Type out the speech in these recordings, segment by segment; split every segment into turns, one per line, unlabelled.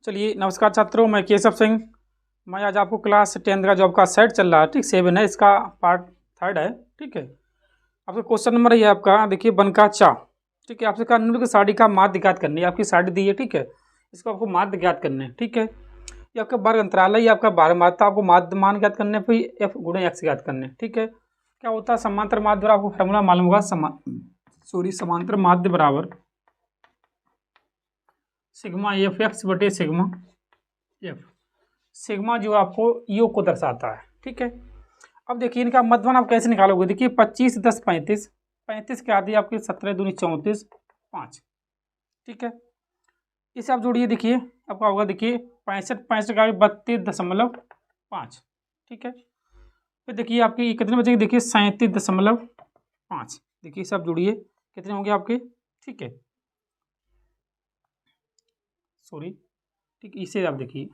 चलिए नमस्कार छात्रों, मैं केशव सिंह। मैं आज आपको क्लास 10 का जॉब का सेट चल रहा है, ठीक 7 है, इसका पार्ट 3 है। ठीक है, आपका क्वेश्चन नंबर ये आपका देखिए, बन का चा। ठीक है, आपसे कहा नूर की साड़ी का माध्य ज्ञात करनी है। आपकी साड़ी दी है, ठीक है, इसको आपको माध्य ज्ञात करने है। ठीक है, ये आपका वर्ग अंतराल है, ये आपका 12 मात्रा, आपको माध्य मान ज्ञात करने, फिर एफ गुणे एक्स ज्ञात करने। ठीक है, क्या होता है समांतर माध्य, आपको फॉर्मूला मालूम होगा। समांतर माध्य बराबर सिग्मा एफ एक्स बटे सिग्मा एफ। सिग्मा जो आपको योग को दर्शाता है। ठीक है, अब देखिए इनका मध्यमान आप कैसे निकालोगे। देखिए 25 10 35, 35 के आधी आपकी 17 दूनी 34 5। ठीक है, इसे आप जोड़िए, देखिए आपका होगा, देखिए 65 का 32.5। ठीक है, फिर देखिए आपकी कितने बचेंगे, देखिए 37.5। देखिए इसे आप जोड़िए, कितने होंगे आपके। ठीक है, सॉरी, ठीक, इसे आप देखिए,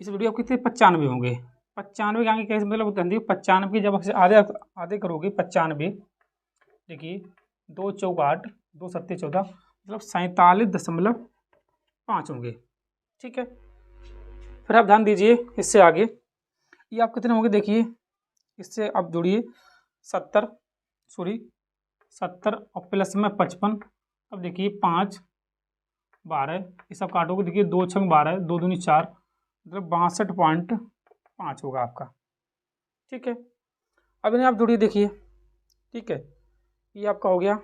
इसे जोड़िए, आपके कितने 95 होंगे। 95 के आगे कैसे, मतलब 95 की जब आपसे आधे आधे करोगे 95, देखिए 2 चौक 8, 2 सत्ते 14, मतलब 47.5 होंगे। ठीक है, फिर आप ध्यान दीजिए इससे आगे, ये आप कितने होंगे, देखिए इससे आप जोड़िए 70 और प्लस में 55। अब देखिए 5 12, ये सब काटोगे, देखिए 2 छंग 12, 2 दूनी 4, मतलब 62.5 होगा आपका। ठीक है, अब इन्हें आप जोड़िए, देखिए। ठीक है, ये आपका हो गया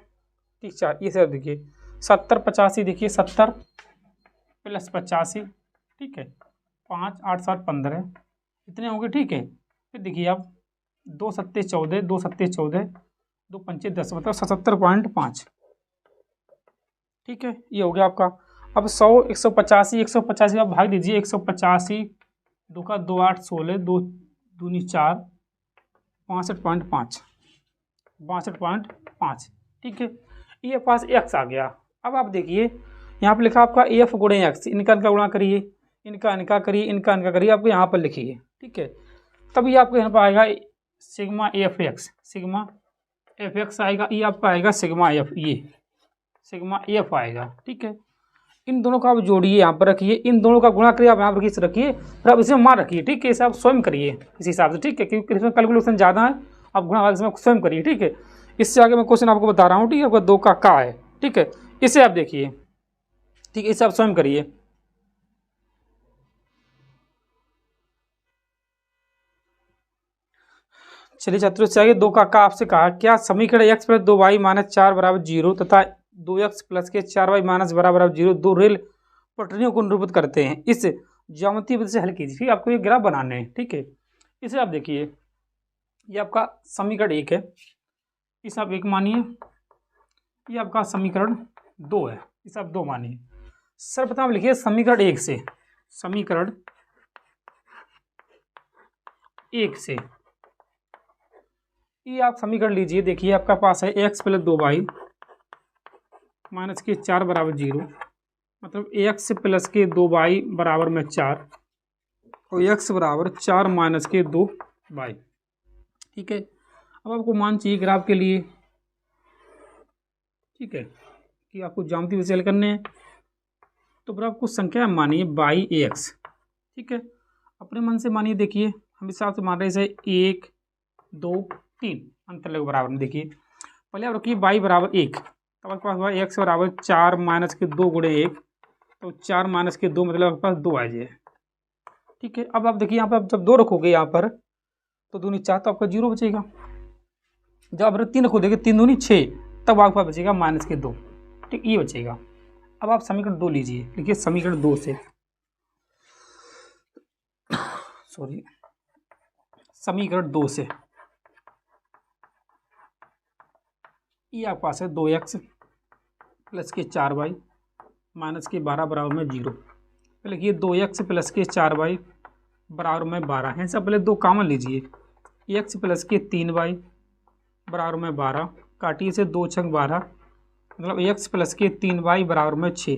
34, ये सब देखिए 70 85, देखिए 70 प्लस 85। ठीक है, 5 8 7 15, इतने होंगे। ठीक है, फिर देखिए आप 2 सत्ते 14, 2 सत्ते 14, 2 पंचे 10, मतलब 77.5। ठीक है, ये हो गया आपका। अब 100 185, 185 आप भाग दीजिए, 185 2 का 2 8 16, 2 दूनी 4, 62.5, 62.5। ठीक है, ये पास एक्स आ गया। अब आप देखिए यहाँ पर लिखा आपका एफ गुणे एक्स, इनका गुणा करिए, इनका करिए, इनका करिए, आपको यहाँ पर लिखिए। ठीक है, तभी आपको यहाँ पर आएगा sigma F x, sigma F x आएगा। ये आपका आएगा सिग्मा एफ, ये सिग्मा एफ आएगा। ठीक है, इन दोनों का आप जोड़िए, यहाँ पर रखिए, इन दोनों का गुणा करिए, आप यहाँ पर रखिए, फिर आप इसमें मान रखिए। ठीक है, इसे आप स्वयं करिए इस हिसाब से। ठीक है, क्योंकि इसमें कैलकुलेशन ज़्यादा है, आप गुणा इसमें स्वयं करिए। ठीक है, इससे आगे मैं क्वेश्चन आपको बता रहा हूँ। ठीक है, आपका 2 का है। ठीक है, इसे आप देखिए। ठीक है, इसे आप स्वयं करिए। चलिए छात्रों, इससे आगे 2 का आपसे कहा, क्या समीकरण x प्लस 2y माइनस 4 बराबर 0 तथा 2x प्लस के 4y माइनस बराबर 0 दो रेल पटरियों को निरूपित करते हैं। इस ज्यामितीय विधि से हल कीजिए। फिर आपको ये ग्राफ बनाने हैं। ठीक है, इसे आप देखिए, ये आपका समीकरण 1 है, इसे आप 1 मानिए। ये आपका समीकरण 2 है, इसे आप 2 मानिए। सर्वप्रथम आप लिखिए समीकरण 1 से, समीकरण 1 से ये आप समीकरण लीजिए। देखिए आपका पास है x प्लस 2y माइनस के 4 बराबर 0, मतलब x प्लस के 2y बराबर में 4 और x बराबर 4 माइनस के 2y। ठीक है, अब आपको मान चाहिए ग्राफ के लिए। ठीक है, कि आपको ज्यामिति विधि से हल करने हैं, तो फिर आपको संख्या मानिए बाई एक्स। ठीक है, अपने मन से मानिए। देखिए हम इस हिसाब से मान रहे हैं, 1 2 3 अंतर लग बराबर में। देखिए पहले आप रखिए y बराबर 1, तब आपके पास हुआ x बराबर 4 माइनस के 2 गुणे 1, तो 4 माइनस के 2 मतलब आपके पास 2 आ जाए। ठीक है, अब आप देखिए यहाँ पर जब 2 रखोगे यहाँ पर, तो दूनी 4, तो आपका 0 बचेगा। जब आप 3 रखो, देखिए 3 दूनी 6, तब आपके पास बचेगा माइनस के 2। ठीक, ये बचेगा। अब आप समीकरण 2 लीजिए। देखिए समीकरण 2 से, सॉरी, समीकरण 2 से ये आपके पास है 2x प्लस के 4y माइनस के 12 बराबर में 0। पहले लिखिए 2x प्लस के 4y बराबर में 12 है। सब पहले 2 कॉमन लीजिए, x प्लस के 3y बराबर में 12, काटिए से 2 छंग 12, मतलब x प्लस के 3y बराबर में 6,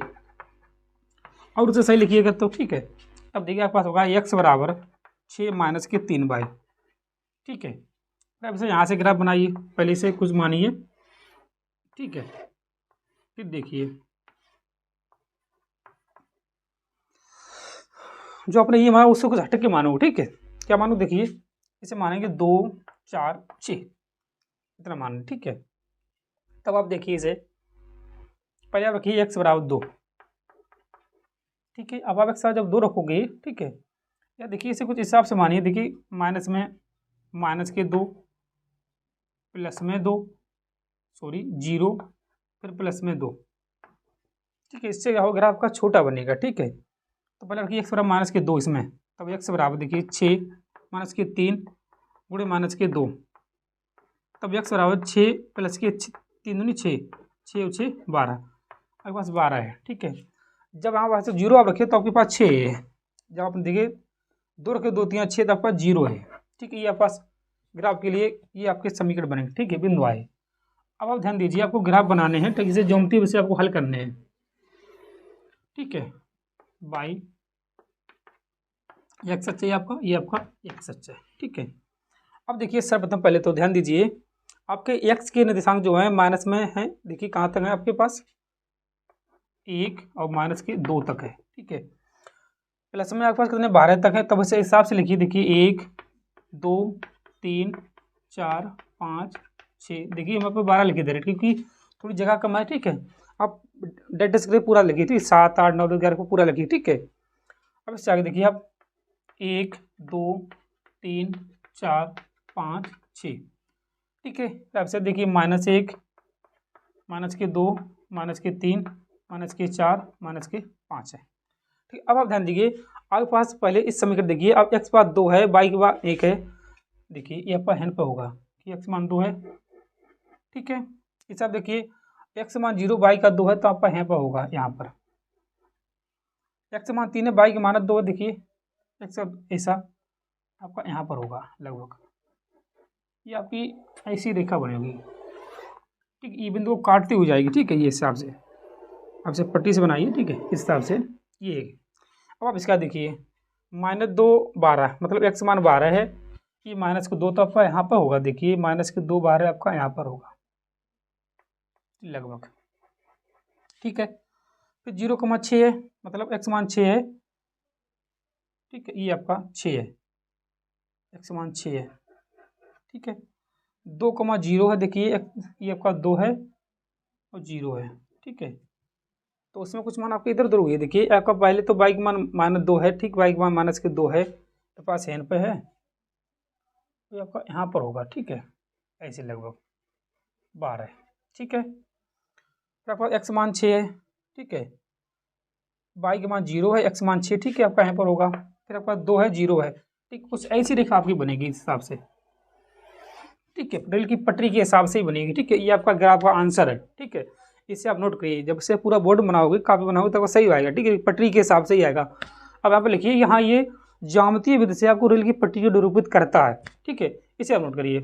और उसे सही लिखिएगा तो ठीक है। अब देखिए आपके पास होगा x बराबर 6 माइनस के 3y। ठीक है, अब इसे यहाँ से ग्राफ बनाइए, पहले से कुछ मानिए। ठीक है, फिर देखिए जो अपने ये माना उससे कुछ हट के मानो, ठीक है। क्या मानो, देखिए इसे मानेंगे 2 4 6 इतना मानो, ठीक है। तब आप देखिए इसे, पहले आप रखिए x बराबर 2, ठीक है। अब आप एक साथ जब 2 रखोगे, ठीक है, या देखिए इसे कुछ हिसाब से मानिए, देखिए माइनस में माइनस के 2, प्लस में 2, सॉरी 0, फिर प्लस में 2, ठीक है। इससे क्या होगा, ग्राफ का छोटा बनेगा, ठीक है। तो पहले रखिए x बराबर माइनस के 2 इसमें, तब x बराबर देखिए 6 माइनस के 3 गुणे माइनस के 2, तब x बराबर 6 प्लस के 3 दूनी 6, 6 और 6 12, आपके पास 12 है, ठीक है। जब आप वहाँ से 0 आप रखिए तो आपके पास 6 है। जब आप देखिए 2 रखे 2 3 6 तो आपके पास 0 है, ठीक है। ये आपके पास ग्राफ के लिए ये आपके समीकरण बनेंगे, ठीक है, बिंदु आए। अब आप ध्यान दीजिए, आपको ग्राफ बनाने हैं, ठीक है, ज्योमेट्री वैसे आपको हल करने हैं, ठीक है। बाई एक सच है आपका, ये आपका एक सच है, ठीक है। अब देखिए सर्वप्रथम पहले तो ध्यान दीजिए, आपके x के निर्देशांक जो है माइनस में है, देखिए कहाँ तक है आपके पास 1 और माइनस के 2 तक है, ठीक है। प्लस में आपके पास कितने 12 तक है, तब इसे हिसाब से लिखिए, देखिए 1 2 3 4 5 6, देखिए हम पे 12 लिखे दे रहे क्योंकि थोड़ी जगह कम है, ठीक है। आप डेट स्क्रिप्ट पूरा लिखिए, ठीक, 7 8 9 10 11 को पूरा लिखिए, ठीक है। अब इससे आगे देखिए आप 1 2 3 4 5 6, ठीक है। अब से देखिए -1 -2 -3 -4 -5 है, ठीक। अब आप ध्यान दीजिए, आपके पास पहले इस समीकरण देखिए, अब x पास 2 है, y के पास 1 है, देखिए ये आपका हैंड पे होगा कि x मान 2 है, ठीक है। इस आप देखिए x मान 0 y का 2 है, तो आपका हैंड पे होगा यहाँ पर। x मान 3 है, y का मान 2 है, देखिए x ऐसा आपका यहाँ पर होगा लगभग, ये आपकी ऐसी रेखा बनेगी, ठीक। ये बिंदु को काटती हुई जाएगी, ठीक है, ये हिसाब से आपसे पट्टी से बनाइए, ठीक है, इस हिसाब से ये। अब आप इसका देखिए -2 12, मतलब x मान 12 है, ये माइनस को 2 तो आपका यहाँ पर होगा, देखिए माइनस के 2 12 आपका यहाँ पर होगा लगभग, ठीक है। फिर 0,6 है, मतलब x मान 6 है, ठीक है, ये आपका 6 है, x मान 6 है, ठीक है। 2,0 है, देखिए ये आपका 2 है और 0 है, ठीक है। तो उसमें कुछ मान आपके इधर उधर हुई है, देखिए आपका पहले तो y का मान -2 है, ठीक, y का मान माइनस के 2 है, तो पास एन पे है, तो आपका यहाँ पर होगा, ठीक है, ऐसे लगभग 12, ठीक है। फिर आपका x मान 6 है, ठीक है, y का मान 0 है, x मान 6, ठीक है, आपका यहाँ पर होगा। फिर आपका 2 है 0 है, ठीक, कुछ ऐसी रेखा आपकी बनेगी इस हिसाब से, ठीक है, रेल की पटरी के हिसाब से ही बनेगी, ठीक है। ये आपका ग्राफ का आंसर है, ठीक है। इसे आप नोट करिए, जब से पूरा बोर्ड बनाओगे, कापी बनाओगे, तब सही आएगा, ठीक है, पटरी के हिसाब से ही आएगा। अब यहाँ पे लिखिए, यहाँ ये ज्यामितीय विधि से आपको रेल की पटरी को निरूपित करता है, ठीक है, इसे आप नोट करिए।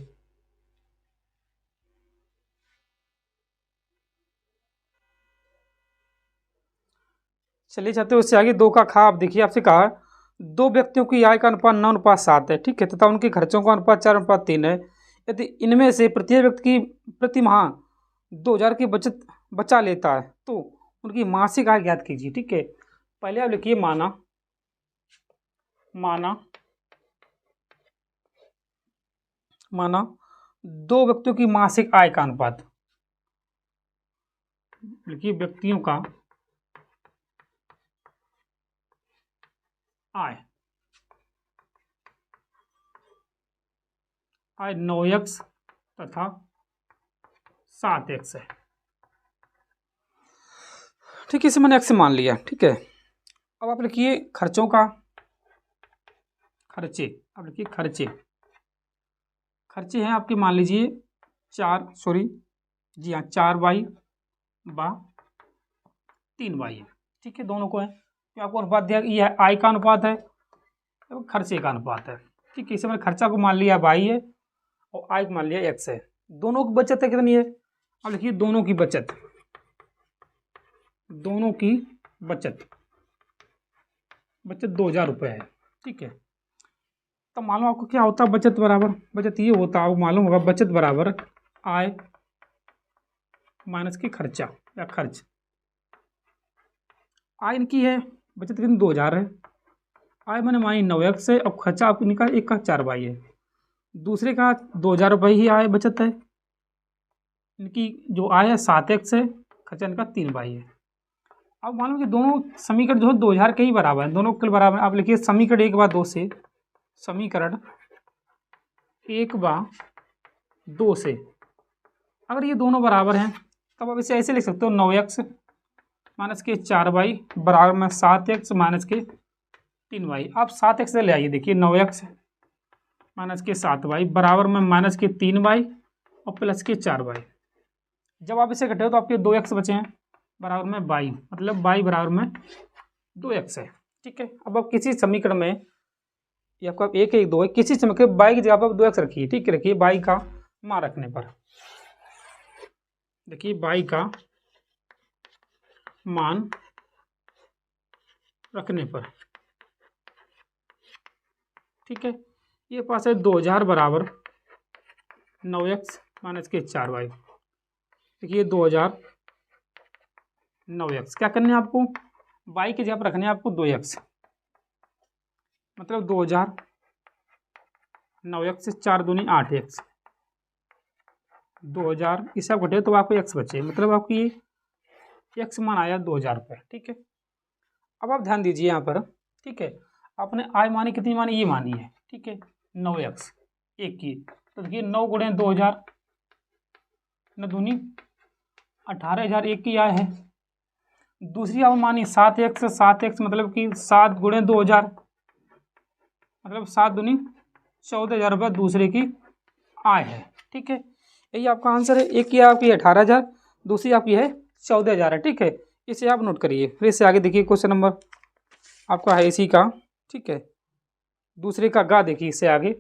चलिए चलते उससे आगे 2 का खा, आप देखिए आपसे कहा 2 व्यक्तियों की आय का अनुपात 9:7 है, ठीक है, तथा उनके खर्चों का अनुपात 4:3 है। यदि इनमें से प्रत्येक व्यक्ति की प्रति माह 2000 की बचत बचा लेता है, तो उनकी मासिक आय ज्ञात कीजिए, ठीक है। पहले आप लिखिए माना माना माना 2 व्यक्तियों की मासिक आय का अनुपात, लिखिए व्यक्तियों का आय 9x तथा 7x है, ठीक है, इसे मैंने x मान लिया, ठीक है। अब आप लिखिए खर्चों का, खर्चे, अब लिखिए खर्चे हैं आपके, मान लीजिए 4y बा 3y है, ठीक है, दोनों को है, तो आपको अनुपात दिया, ये है आय का अनुपात है, तो खर्चे का अनुपात है, ठीक है। इसे मैंने खर्चा को मान लिया y है और आय को मान लिया x है। दोनों की बचत है कितनी है, अब लिखिए दोनों की बचत बचत 2000 रुपये है, ठीक है। तो मालूम आपको क्या होता है बचत बराबर, बचत ये होता है, आपको मालूम होगा बचत बराबर आय माइनस की खर्चा या खर्च। आय इनकी है, बचत कितनी 2000 है, आय मैंने मानी 9x है और खर्चा आपको निकाल एक का 4y है, दूसरे का 2000 रुपये ही आय बचत है, इनकी जो आय है 7x है, खर्चा इनका 3y है। अब मान लो कि दोनों समीकरण जो है 2000 के ही बराबर है, दोनों के बराबर है। आप लिखिए समीकरण 1/2 से, समीकरण 1/2 से अगर ये दोनों बराबर हैं तब आप इसे ऐसे लिख सकते हो 9x माइनस के 4y बराबर में 7x माइनस के 3y। आप 7x से ले आइए, देखिए 9x माइनस के 7y बराबर में माइनस के 3y और प्लस के 4y। जब आप इसे घटाओ तो आपके 2x बचे हैं बराबर में y, मतलब y बराबर में 2x है। ठीक है, अब आप किसी समीकरण में ये आपका 1 1 2 है, किसी समीकरण y की जगह पर 2x रखिए। ठीक है, रखिए y का मान रखने पर, देखिए y का मान रखने पर, ठीक है, ये पास है 2000 बराबर 9x माइनस के 4y। देखिए 2000 9x, क्या करने हैं आपको, y की जगह पर रखने हैं आपको 2x, मतलब 2000 9x से 4 दूनी 8x, 2000 इसे आप घटे तो आपको x बचे, मतलब आपकी ये x मान आया 2000 रुपये। ठीक है, अब आप ध्यान दीजिए यहाँ पर। ठीक है, आपने आय मानी कितनी मानी, ये मानी है। ठीक है, 9x एक की, तो देखिए 9 गुणे 2000 न दूनी 18000 एक की आय है। दूसरी आप मानी 7x, 7x मतलब कि 7 गुणे 2000 मतलब 7 दूनी 14000 रुपये दूसरे की आय है। ठीक है, यही आपका आंसर है। एक की आपकी 18000, दूसरी आपकी है 14000 है। ठीक है, इसे आप नोट करिए। फिर इससे आगे देखिए क्वेश्चन नंबर आपका है इसी का। ठीक है, दूसरे का गा देखिए इससे आगे।